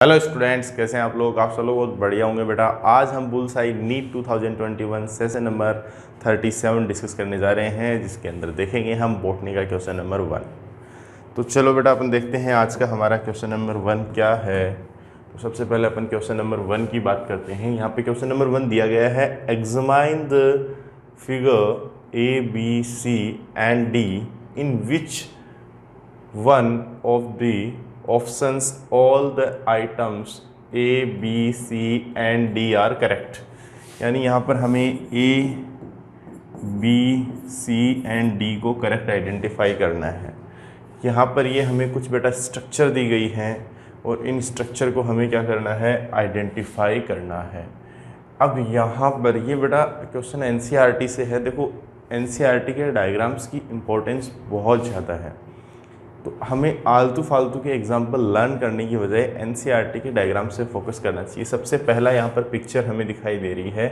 Hello students, कैसे हैं आप लोग। आप सब लोग बहुत बढ़िया होंगे बेटा। आज हम bullseye NEET 2021 session number 37 discuss करने जा रहे हैं, जिसके अंदर देखेंगे हम बॉटनी का क्वेश्चन नंबर 1। तो चलो बेटा अपन देखते हैं आज का हमारा क्वेश्चन नंबर 1 क्या है। तो सबसे पहले अपन क्वेश्चन नंबर 1 की बात करते हैं। यहाँ पे क्वेश्चन नंबर 1 दिया गया है, examine the figure A B C and D in which one of the options all the items A, B, C and D are correct। यानी यहाँ पर हमें A, B, C and D को correct identify करना है। यहाँ पर ये हमें कुछ बेटा स्ट्रक्चर दी गई हैं और इन स्ट्रक्चर को हमें क्या करना है, आइडेंटिफाई करना है। अब यहाँ पर ये बेटा क्वेश्चन एनसीईआरटी से है। देखो एनसीईआरटी के डायग्राम्स की इम्पोर्टेंस बहुत ज़्यादा है, तो हमें आलतू फालतू के एग्जाम्पल लर्न करने की बजाय एनसीईआरटी के डायग्राम से फोकस करना चाहिए। सबसे पहला यहाँ पर पिक्चर हमें दिखाई दे रही है,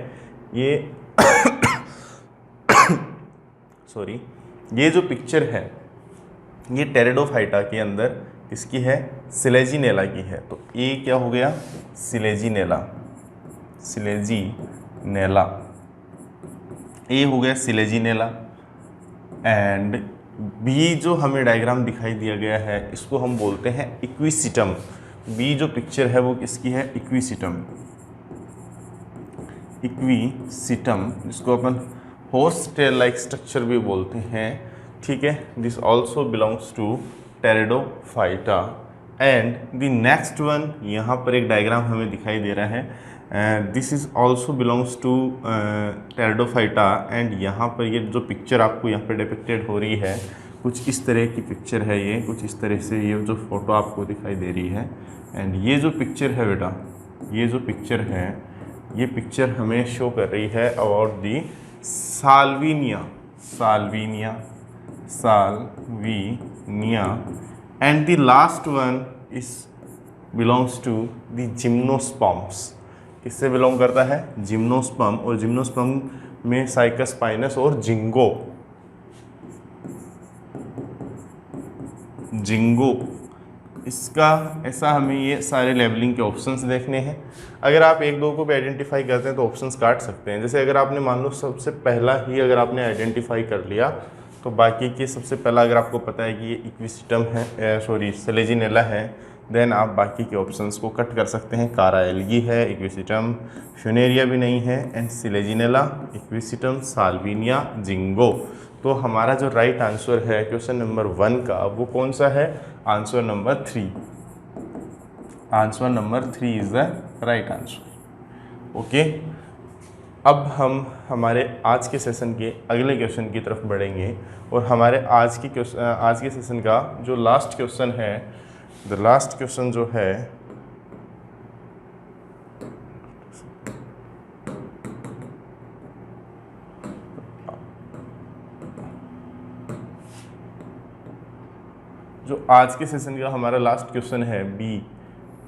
ये सॉरी, ये जो पिक्चर है ये टेरिडोफाइटा के अंदर किसकी है, सिलेजिनेला की है। तो ए क्या हो गया, सिलेजिनेला, सिलेजिनेला, ए हो गया सिलेजिनेला। एंड बी जो हमें डायग्राम दिखाई दिया गया है इसको हम बोलते हैं इक्विसिटम। बी जो पिक्चर है वो किसकी है, इक्विसिटम, इक्विसिटम, जिसको अपन होर्स टेल लाइक स्ट्रक्चर भी बोलते हैं। ठीक है, this also belongs to pteridophyta. And the next one, यहाँ पर एक डायग्राम हमें दिखाई दे रहा है, this is also belongs to pteridophyta. And यहाँ पर ये जो पिक्चर आपको यहाँ पर डिपिक्टेड हो रही है कुछ इस तरह की पिक्चर है, ये कुछ इस तरह से ये जो फोटो आपको दिखाई दे रही है। एंड ये जो पिक्चर है बेटा, ये जो पिक्चर है, ये पिक्चर हमें शो कर रही है about the salvinia, salvinia, salvinia. And the last one is belongs to the gymnosperms. किससे बिलोंग करता है, जिम्नोस्पर्म। और जिम्नोस्पर्म में साइकस, स्पाइनस और जिंगो, जिंगो, इसका ऐसा हमें ये सारे लेबलिंग के ऑप्शंस देखने हैं। अगर आप एक दो को भी आइडेंटिफाई करते हैं तो ऑप्शंस काट सकते हैं। जैसे अगर आपने मान लो सबसे पहला ही अगर आपने आइडेंटिफाई कर लिया तो बाकी के सबसे पहला अगर आपको पता है कि ये इक्विसिटम है, सॉरी सिलेजिनेला है, देन आप बाकी के ऑप्शंस को कट कर सकते हैं। कारा एल्गी है, इक्विसिटम, फ्यूनेरिया भी नहीं है, and Selaginella, equisetum, Salvinia, ginkgo. तो हमारा जो राइट आंसर है क्वेश्चन नंबर 1 का वो कौन सा है, answer number 3। Answer number 3 is the right answer. Okay, अब हम हमारे आज के सेशन के अगले क्वेश्चन की तरफ बढ़ेंगे और हमारे आज के सेशन का जो लास्ट क्वेश्चन है, द लास्ट क्वेश्चन जो है जो आज के सेशन का हमारा लास्ट क्वेश्चन है B,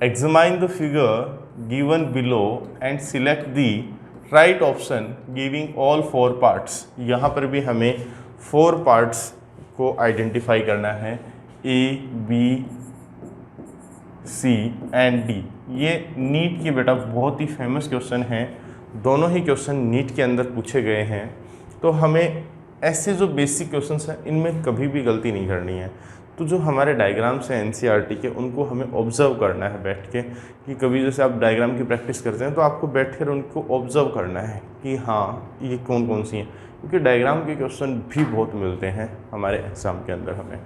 examine the figure given below and select the right option giving all 4 parts. यहाँ पर भी हमें 4 पार्ट्स को आइडेंटिफाई करना है, ए, बी, सी एंड डी। ये नीट की बेटा बहुत ही फेमस क्वेश्चन हैं, दोनों ही क्वेश्चन नीट के अंदर पूछे गए हैं। तो हमें ऐसे जो बेसिक क्वेश्चंस हैं इनमें कभी भी गलती नहीं करनी है। तो जो हमारे डायग्राम्स हैं एनसीईआरटी के उनको हमें ऑब्जर्व करना है बैठ के, कि कभी जैसे आप डायग्राम की प्रैक्टिस करते हैं तो आपको बैठकर उनको ऑब्जर्व करना है कि हाँ ये कौन कौन सी हैं, क्योंकि डायग्राम के क्वेश्चन भी बहुत मिलते हैं हमारे एग्ज़ाम के अंदर हमें।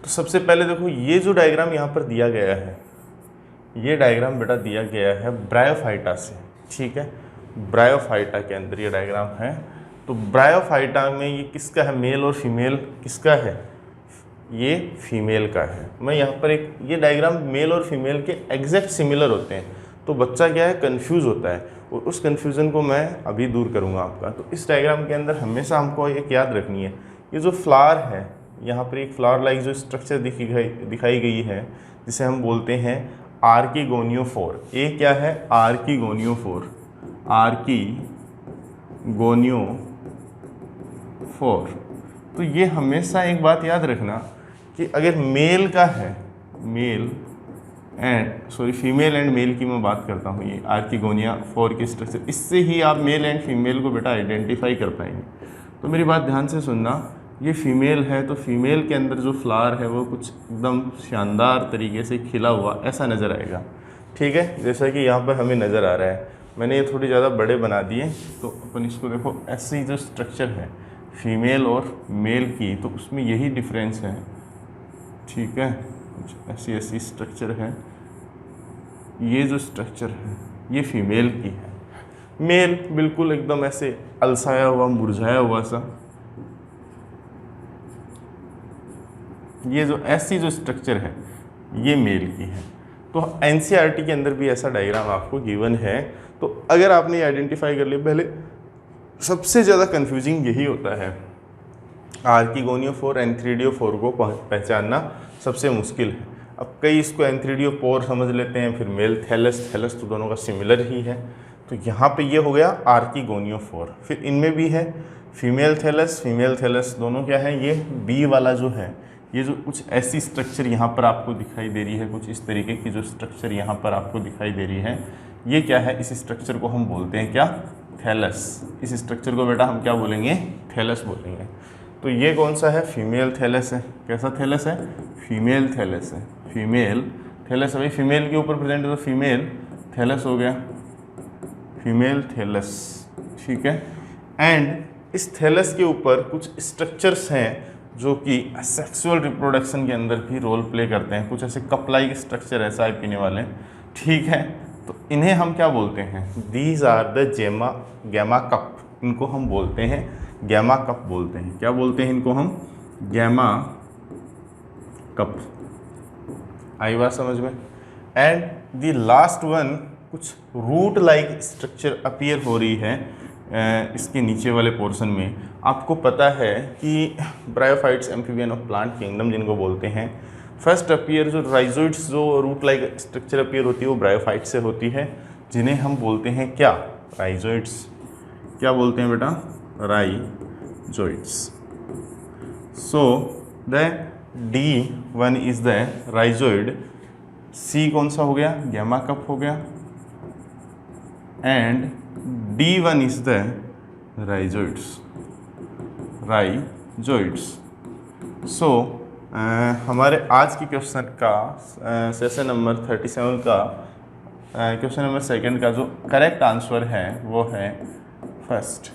तो सबसे पहले देखो ये जो डायग्राम यहाँ पर दिया गया है, ये डायग्राम बेटा दिया गया है ब्रायोफाइटा से। ठीक है, ब्रायोफाइटा के अंदर ये डायग्राम है। तो ब्रायोफाइटा में ये किसका है, मेल और फीमेल किसका है, ये फीमेल का है। मैं यहाँ पर एक, ये डायग्राम मेल और फीमेल के एग्जैक्ट सिमिलर होते हैं, तो बच्चा क्या है, कंफ्यूज होता है, और उस कंफ्यूजन को मैं अभी दूर करूँगा आपका। तो इस डायग्राम के अंदर हमेशा हमको एक याद रखनी है, ये जो फ्लावर है, यहाँ पर एक फ्लावर लाइक जो स्ट्रक्चर दिखाई गई है जिसे हम बोलते हैं आर्किगोनियोफोर। ए क्या है, आर्किगोनियोफोर, आर्किगोनियोफोर। तो ये हमेशा एक बात याद रखना कि अगर मेल का है, male and sorry female and male की मैं बात करता हूँ, ये आर्किगोनिया 4 की स्ट्रक्चर, इससे ही आप मेल एंड फीमेल को बेटा आइडेंटिफाई कर पाएंगे। तो मेरी बात ध्यान से सुनना, ये फीमेल है तो फीमेल के अंदर जो फ्लावर है वो कुछ एकदम शानदार तरीके से खिला हुआ ऐसा नज़र आएगा, ठीक है, जैसा कि यहाँ पर हमें नज़र आ रहा है। मैंने ये थोड़ी ज़्यादा बड़े बना दिए, तो अपन इसको देखो, ऐसी जो स्ट्रक्चर है फीमेल और मेल की, तो उसमें यही डिफरेंस है, ठीक है, कुछ ऐसी ऐसी स्ट्रक्चर है। ये जो स्ट्रक्चर है ये फीमेल की है, मेल बिल्कुल एकदम ऐसे अलसाया हुआ मुरझाया हुआ सा। ये जो ऐसी जो स्ट्रक्चर है ये मेल की है। तो एनसीईआरटी के अंदर भी ऐसा डायग्राम आपको गिवन है। तो अगर आपने ये आइडेंटिफाई कर लिया, पहले सबसे ज़्यादा कंफ्यूजिंग यही होता है, आर्किगोनियोफोर एंथ्रीडियोफोर को पहचानना सबसे मुश्किल है। अब कई इसको एंथ्रीडियोपोर समझ लेते हैं, फिर मेल थैलस, थैलस तो दोनों का सिमिलर ही है। तो यहाँ पे ये हो गया आर्किगोनियोफोर। फिर इनमें भी है फीमेल थैलस दोनों क्या है, ये बी वाला जो है, ये जो कुछ ऐसी स्ट्रक्चर यहाँ पर आपको दिखाई दे रही है, कुछ इस तरीके की जो स्ट्रक्चर यहाँ पर आपको दिखाई दे रही है, ये क्या है, इस स्ट्रक्चर को हम बोलते हैं क्या, थैलस। इस स्ट्रक्चर को बेटा हम क्या बोलेंगे, थैलस बोलेंगे। तो ये कौन सा है, फीमेल थैलस है। कैसा थैलस है, फीमेल थैलस है। फीमेल थैलस है भाई, फीमेल के ऊपर प्रेजेंट है तो फीमेल थैलस हो गया, फीमेल थैलस, ठीक है। एंड इस थैलस के ऊपर कुछ स्ट्रक्चर्स हैं जो कि सेक्सुअल रिप्रोडक्शन के अंदर भी रोल प्ले करते हैं, कुछ ऐसे कप लाइक स्ट्रक्चर ऐसा है पीने वाले, ठीक है। तो इन्हें हम क्या बोलते हैं, these are the gemma cup, इनको हम बोलते हैं गैमा कप बोलते हैं। क्या बोलते हैं इनको हम, गैमा कप। आई बात समझ में। एंड द लास्ट वन, कुछ रूट लाइक स्ट्रक्चर अपीयर हो रही है इसके नीचे वाले पोर्शन में। आपको पता है कि bryophytes amphibian of plant kingdom जिनको बोलते हैं, फर्स्ट अपीयर जो राइजोइड्स जो रूट लाइक स्ट्रक्चर अपीयर होती है वो ब्रायोफाइट से होती है, जिन्हें हम बोलते हैं क्या, राइजोइड्स। क्या बोलते हैं बेटा, rhizoids. So the D1 is the rhizoid, C कौन सा हो गया, गैमा कप हो गया, and D1 is the rhizoids, rhizoids. So हमारे आज की क्वेश्चन का सेशन नंबर 37 का क्वेश्चन नंबर 2 का जो करेक्ट आंसर है वो है फर्स्ट।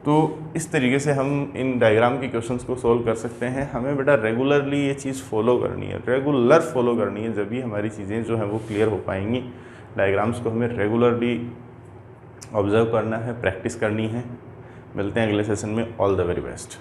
तो इस तरीके से हम इन डायग्राम के क्वेश्चंस को सोल्व कर सकते हैं। हमें बेटा रेगुलरली ये चीज़ फॉलो करनी है, रेगुलर फॉलो करनी है, जब भी हमारी चीज़ें जो हैं वो क्लियर हो पाएंगी। डायग्राम्स को हमें रेगुलरली ऑब्जर्व करना है, प्रैक्टिस करनी है। मिलते हैं अगले सेशन में। All the very best.